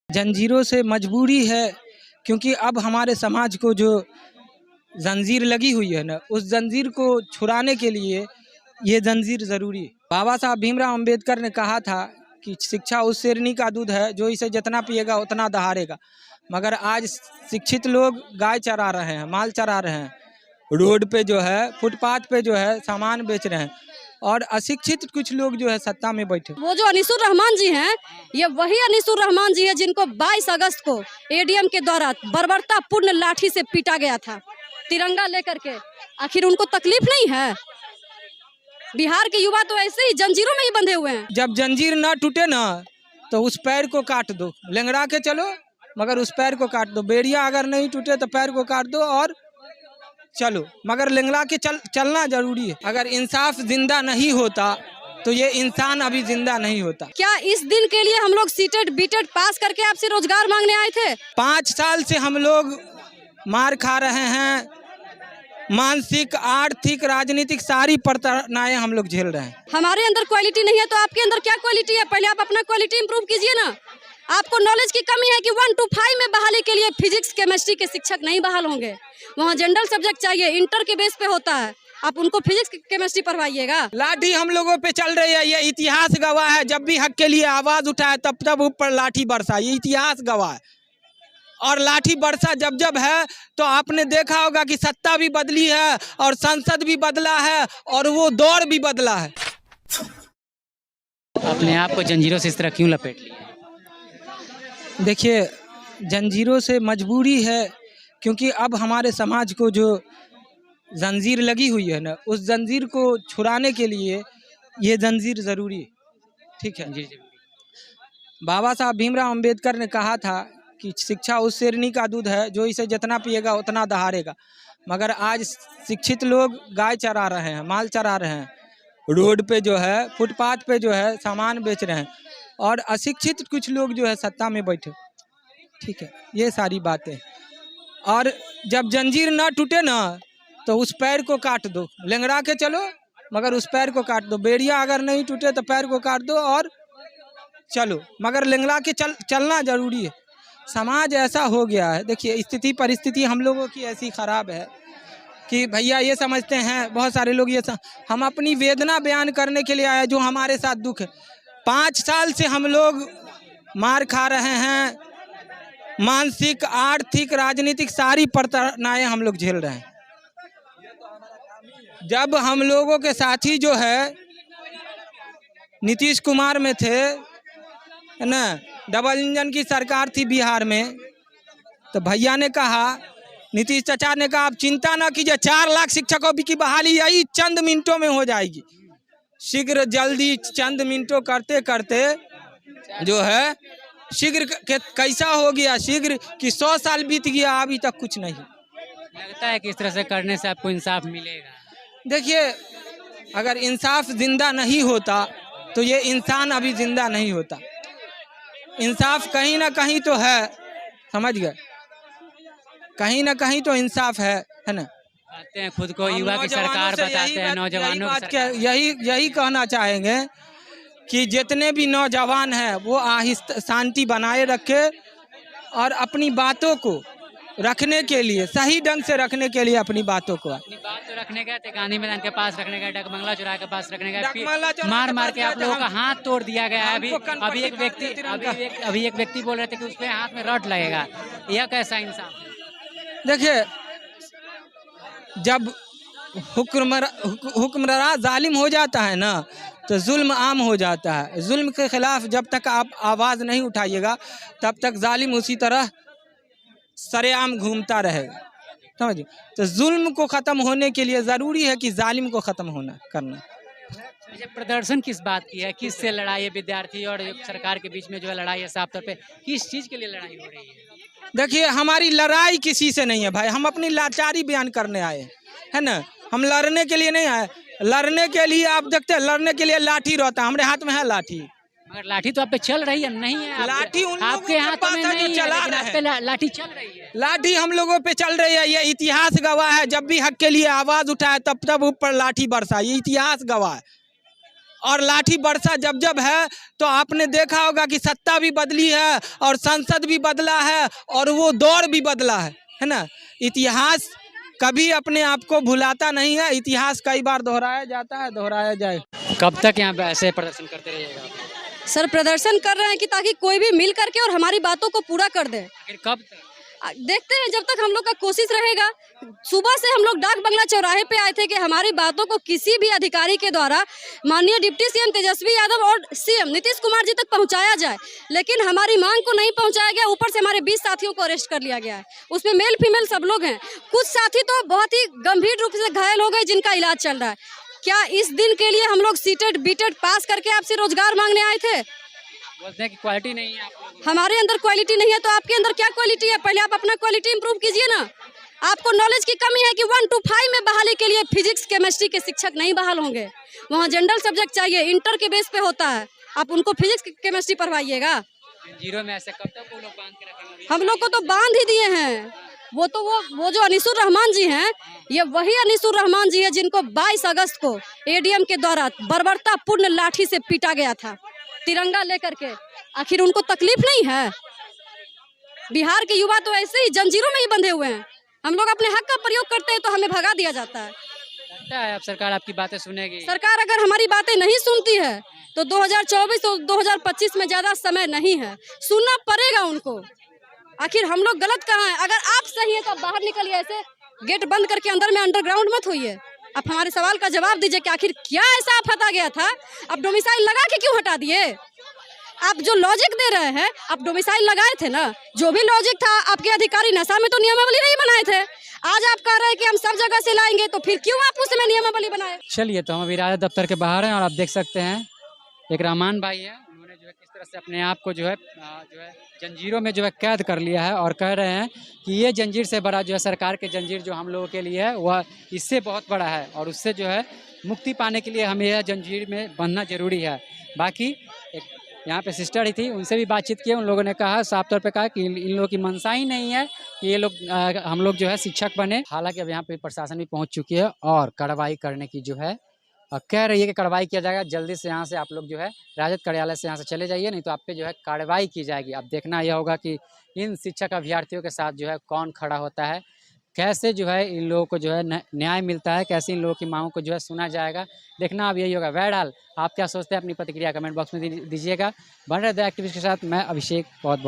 जंजीरों से मजबूरी है, क्योंकि अब हमारे समाज को जो जंजीर लगी हुई है ना, उस जंजीर को छुड़ाने के लिए ये जंजीर ज़रूरी है। बाबा साहब भीमराव अंबेडकर ने कहा था कि शिक्षा उस शेरनी का दूध है जो इसे जितना पिएगा उतना दहाड़ेगा। मगर आज शिक्षित लोग गाय चरा रहे हैं, माल चरा रहे हैं, रोड पे जो है, फुटपाथ पे जो है सामान बेच रहे हैं, और अशिक्षित कुछ लोग जो है सत्ता में बैठे। वो जो अनीसुर रहमान जी हैं, ये वही अनीसुर रहमान जी है जिनको 22 अगस्त को एडीएम के द्वारा बर्बरतापूर्ण लाठी से पीटा गया था, तिरंगा लेकर के। आखिर उनको तकलीफ नहीं है? बिहार के युवा तो ऐसे ही जंजीरों में ही बंधे हुए हैं। जब जंजीर ना टूटे ना तो उस पैर को काट दो, लेंगड़ा के चलो, मगर उस पैर को काट दो। बेड़िया अगर नहीं टूटे तो पैर को काट दो और चलो, मगर लेंगड़ा के चलना जरूरी है। अगर इंसाफ जिंदा नहीं होता तो ये इंसान अभी जिंदा नहीं होता। क्या इस दिन के लिए हम लोग सीटेड बीटेड पास करके आपसे रोजगार मांगने आए थे? 5 साल से हम लोग मार खा रहे हैं, मानसिक, आर्थिक, राजनीतिक सारी प्रताड़नाएं हम लोग झेल रहे हैं। हमारे अंदर क्वालिटी नहीं है तो आपके अंदर क्या क्वालिटी है? पहले आप अपना क्वालिटी इंप्रूव कीजिए ना। आपको नॉलेज की कमी है कि 1 to 5 में बहाली के लिए फिजिक्स केमिस्ट्री के शिक्षक नहीं बहाल होंगे। वहाँ जनरल सब्जेक्ट चाहिए, इंटर के बेस पे होता है। आप उनको फिजिक्स केमिस्ट्री पढ़वाइएगा। लाठी हम लोगों पे चल रही है, ये इतिहास गवाह है। जब भी हक के लिए आवाज उठाए तब ऊपर लाठी बरसा, ये इतिहास गवाह है। और लाठी बरसा जब है तो आपने देखा होगा कि सत्ता भी बदली है और संसद भी बदला है और वो दौर भी बदला है। अपने आप को जंजीरों से इस तरह क्यों लपेट लिया? देखिए, जंजीरों से मजबूरी है, क्योंकि अब हमारे समाज को जो जंजीर लगी हुई है ना, उस जंजीर को छुड़ाने के लिए ये जंजीर ज़रूरी है। ठीक है। बाबा साहब भीमराव अंबेडकर ने कहा था कि शिक्षा उस शेरनी का दूध है जो इसे जितना पिएगा उतना दहाड़ेगा। मगर आज शिक्षित लोग गाय चरा रहे हैं, माल चरा रहे हैं, रोड पे जो है, फुटपाथ पे जो है सामान बेच रहे हैं, और अशिक्षित कुछ लोग जो है सत्ता में बैठे। ठीक है, ये सारी बातें। और जब जंजीर ना टूटे ना तो उस पैर को काट दो, लेंगड़ा के चलो, मगर उस पैर को काट दो। बेड़िया अगर नहीं टूटे तो पैर को काट दो और चलो, मगर लेंगड़ा के चलना जरूरी है। समाज ऐसा हो गया है, देखिए स्थिति परिस्थिति हम लोगों की ऐसी ख़राब है कि भैया ये समझते हैं, बहुत सारे लोग ये हम अपनी वेदना बयान करने के लिए आए, जो हमारे साथ दुख है। 5 साल से हम लोग मार खा रहे हैं, मानसिक, आर्थिक, राजनीतिक सारी प्रताड़नाएं हम लोग झेल रहे हैं। जब हम लोगों के साथी जो है नीतीश कुमार में थे, है ना, डबल इंजन की सरकार थी बिहार में, तो भैया ने कहा, नीतीश चाचा ने कहा, आप चिंता ना कीजिए, 4 लाख शिक्षकों की बहाली यही चंद मिनटों में हो जाएगी। शीघ्र जल्दी चंद मिनटों करते करते जो है शीघ्र कैसा हो गया, शीघ्र कि 100 साल बीत गया, अभी तक कुछ नहीं। लगता है कि इस तरह से करने से आपको इंसाफ मिलेगा? देखिए, अगर इंसाफ जिंदा नहीं होता तो ये इंसान अभी जिंदा नहीं होता। इंसाफ कहीं ना कहीं तो है, समझ गए, कहीं ना कहीं तो इंसाफ है ना। कहते हैं खुद को युवा की सरकार बताते हैं, नौजवानों की सरकार। यही कहना चाहेंगे कि जितने भी नौजवान हैं वो शांति बनाए रखे और अपनी बातों को रखने के लिए, सही ढंग से रखने के लिए अपनी बातों को, अपनी बात तो रखने गए थे, गांधी मैदान के पास रखने गए, डकमंगला चौराहे के पास रखने गए, मार के आप लोगों का हाथ तोड़ दिया गया है। अभी एक व्यक्ति बोल रहे थे कि उसके हाथ में रॉड लगेगा। यह कैसा इंसाफ है? देखिए, जब हुक्मरान जालिम हो जाता है ना तो जुल्म आम हो जाता है। जुल्म के खिलाफ जब तक आप आवाज़ नहीं उठाइएगा तब तक जालिम उसी तरह सरेआम घूमता रहेगा, समझिए। तो जुल्म को ख़त्म होने के लिए ज़रूरी है कि जालिम को ख़त्म करना। प्रदर्शन किस बात की है? किस से लड़ाई है? विद्यार्थी और सरकार के बीच में जो है लड़ाई है, साफ तौर पे किस चीज़ के लिए लड़ाई हो रही है? देखिए, हमारी लड़ाई किसी से नहीं है भाई, हम अपनी लाचारी बयान करने आए हैं, है ना। हम लड़ने के लिए नहीं आए। लड़ने के लिए आप देखते हैं, लड़ने के लिए लाठी रहता है, हमारे हाथ में है लाठी। मगर लाठी तो आप पे चल रही है, नहीं है? लाठी आपके हाथ में नहीं है, लेकिन आप पे लाठी चल रही है। लाठी हम लोगों पे चल रही है, ये इतिहास गवाह है। जब भी हक के लिए आवाज उठाए तब ऊपर लाठी बरसा, ये इतिहास गवाह है। और लाठी बरसा जब जब है तो आपने देखा होगा कि सत्ता भी बदली है और संसद भी बदला है और वो दौर भी बदला है ना। इतिहास कभी अपने आप को भुलाता नहीं है, इतिहास कई बार दोहराया जाता है, दोहराया जाए। कब तक यहाँ पे ऐसे प्रदर्शन करते रहिएगा आप? सर प्रदर्शन कर रहे हैं कि ताकि कोई भी मिल करके और हमारी बातों को पूरा कर दे। आखिर कब तक? देखते हैं जब तक हम लोग का कोशिश रहेगा। सुबह से हम लोग डाक बंगला चौराहे पे आए थे कि हमारी बातों को किसी भी अधिकारी के द्वारा माननीय डिप्टी सीएम तेजस्वी यादव और सीएम नीतीश कुमार जी तक पहुंचाया जाए, लेकिन हमारी मांग को नहीं पहुंचाया गया। ऊपर से हमारे 20 साथियों को अरेस्ट कर लिया गया है, उसमें मेल फीमेल सब लोग हैं। कुछ साथी तो बहुत ही गंभीर रूप से घायल हो गए जिनका इलाज चल रहा है। क्या इस दिन के लिए हम लोग सीटेड बीटेड पास करके आपसे रोजगार मांगने आए थे? बोलते हैं कि क्वालिटी नहीं है आप लोगों में। हमारे अंदर क्वालिटी नहीं है तो आपके अंदर क्या क्वालिटी है? पहले आप अपना क्वालिटी इंप्रूव कीजिए ना। आपको नॉलेज की कमी है कि 1 to 5 में बहाली के लिए फिजिक्स केमिस्ट्री के शिक्षक नहीं बहाल होंगे, वहाँ जनरल सब्जेक्ट चाहिए, इंटर के बेस पे होता है। आप उनको फिजिक्स केमिस्ट्री पढ़वाइएगा। जीरो में ऐसे कब तक वो लोग बांध के रखेंगे? हम लोग को तो बांध ही दिए हैं। वो जो अनीसुर रहमान जी हैं, ये वही अनीसुर रहमान जी है जिनको 22 अगस्त को एडीएम के द्वारा बर्बरतापूर्ण लाठी से पीटा गया था तिरंगा लेकर के। आखिर उनको तकलीफ नहीं है? बिहार के युवा तो ऐसे ही जंजीरों में ही बंधे हुए हैं। हम लोग अपने हक का प्रयोग करते हैं तो हमें भगा दिया जाता है। लगता है अब सरकार आपकी बातें सुनेगी? सरकार अगर हमारी बातें नहीं सुनती है तो 2024 और 2025 में ज्यादा समय नहीं है, सुनना पड़ेगा उनको। आखिर हम लोग गलत कहाँ हैं? अगर आप सही है तो आप बाहर निकलिए, ऐसे गेट बंद करके अंदर में अंडरग्राउंड मत होइए। आप हमारे सवाल का जवाब दीजिए कि आखिर क्या ऐसा आप हटा गया था? आप डोमिसाइल लगा के क्यों हटा दिए? आप जो लॉजिक दे रहे हैं, आप डोमिसाइल लगाए थे ना, जो भी लॉजिक था आपके अधिकारी नशा में तो नियमावली नहीं बनाए थे। आज आप कह रहे हैं कि हम सब जगह से लाएंगे, तो फिर क्यों आप उसमें नियमावली बनाए? चलिए, तो हम अभी राजद दफ्तर के बाहर हैं और आप देख सकते हैं एक रहमान भाई है, उन्होंने जो है किस तरह से अपने आप को जो है जंजीरों में जो है कैद कर लिया है और कह रहे हैं कि ये जंजीर से बड़ा जो है सरकार के जंजीर जो हम लोगों के लिए है वह इससे बहुत बड़ा है और उससे जो है मुक्ति पाने के लिए हमें यह जंजीर में बंधना जरूरी है। बाकी एक यहाँ पे सिस्टर ही थी, उनसे भी बातचीत की, उन लोगों ने कहा, साफ तौर पे कहा कि इन लोगों की मंशा ही नहीं है कि ये लोग हम लोग जो है शिक्षक बने। हालांकि अब यहाँ पे प्रशासन भी पहुँच चुकी है और कार्रवाई करने की जो है कह रही है कि कार्रवाई किया जाएगा। जल्दी से यहाँ से आप लोग जो है राजद कार्यालय से यहाँ से चले जाइए, नहीं तो आप पे जो है कार्रवाई की जाएगी। अब देखना यह होगा कि इन शिक्षक अभ्यर्थियों के साथ जो है कौन खड़ा होता है, कैसे जो है इन लोगों को जो है न्याय मिलता है, कैसे इन लोगों की मांगों को जो है सुना जाएगा। देखना अब यही होगा। बहरहाल आप क्या सोचते हैं अपनी प्रतिक्रिया कमेंट बॉक्स में दीजिएगा। बन रहे द एक्टिविस्ट के साथ मैं अभिषेक, बहुत बहुत